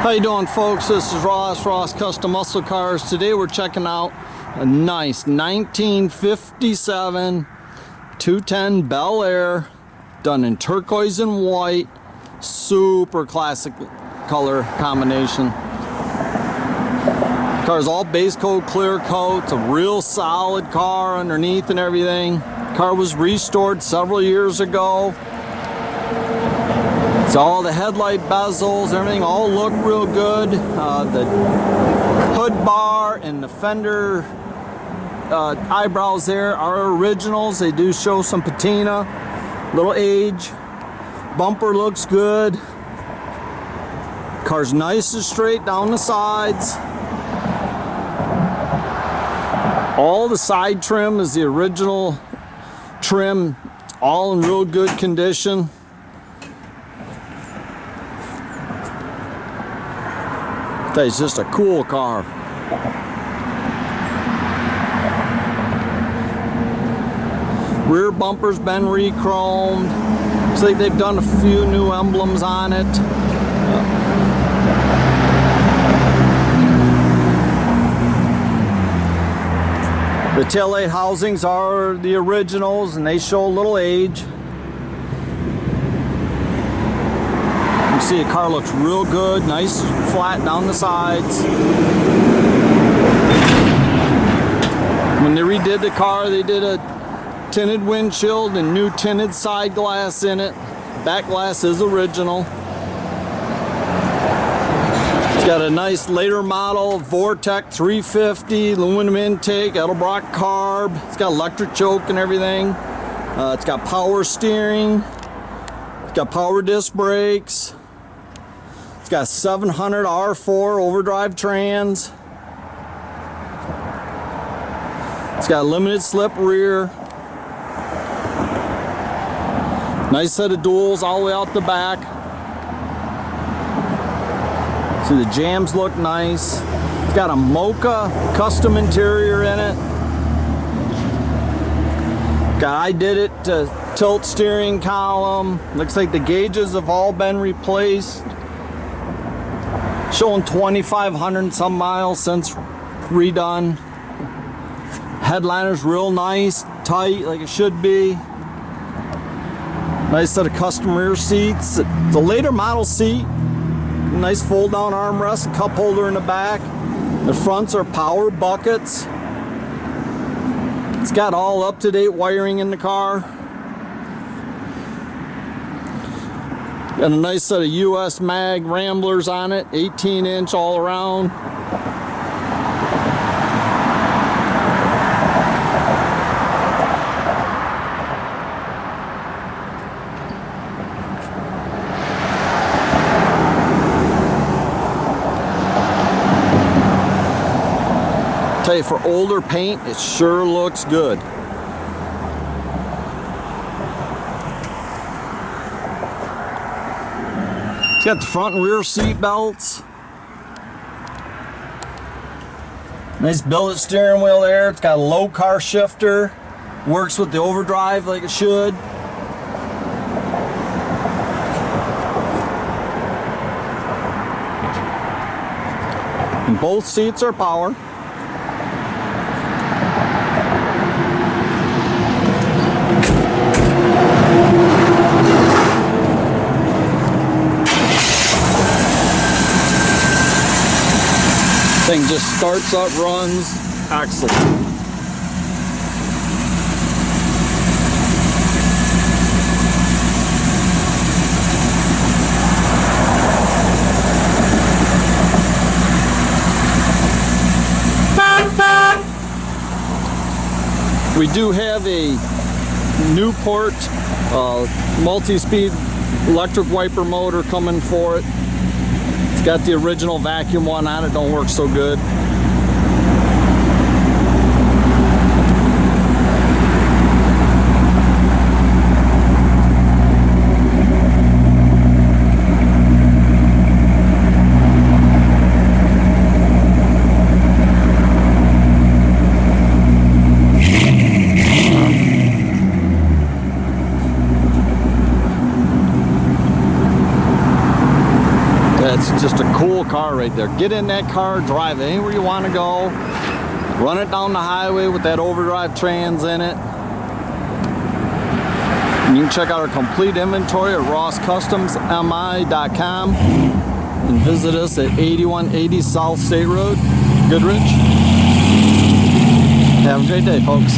How you doing, folks? This is Ross Custom Muscle Cars. Today we're checking out a nice 1957 210 Bel Air, done in turquoise and white. Super classic color combination. Car's all base coat, clear coat. It's a real solid car underneath and everything. Car was restored several years ago. It's all the headlight bezels, everything all look real good. The hood bar and the fender eyebrows there are originals. They do show some patina, little age. Bumper looks good. Car's nice and straight down the sides. All the side trim is the original trim, all in real good condition. It's just a cool car. Rear bumper's been re-chromed. Looks like they've done a few new emblems on it. The taillight housings are the originals and they show a little age. You see the car looks real good, nice flat down the sides. When they redid the car, they did a tinted windshield and new tinted side glass in it. Back glass is original. It's got a nice later model Vortec 350 aluminum intake, Edelbrock carb. It's got electric choke and everything. It's got power steering. It's got power disc brakes. It's got 700 R4 overdrive trans. It's got a limited slip rear. Nice set of duals all the way out the back. See, the jams look nice. It's got a mocha custom interior in it. I did it tilt steering column. Looks like the gauges have all been replaced. Showing 2,500 some miles since redone. Headliner's real nice, tight like it should be. Nice set of custom rear seats. It's a later model seat. Nice fold down armrest, cup holder in the back. The fronts are power buckets. It's got all up-to-date wiring in the car. Got a nice set of US mag ramblers on it, 18-inch all around. Tell you, for older paint, it sure looks good. It's got the front and rear seat belts. Nice billet steering wheel there. It's got a low car shifter. Works with the overdrive like it should. And both seats are power. Thing just starts up, runs, excellent. We do have a Newport multi-speed electric wiper motor coming for it. Got the original vacuum one on it, don't work so good. It's just a cool car right there. Get in that car, drive anywhere you want to go, run it down the highway with that overdrive trans in it. And you can check out our complete inventory at rosscustomsmi.com and visit us at 8180 South State Road, Goodrich. Have a great day, folks.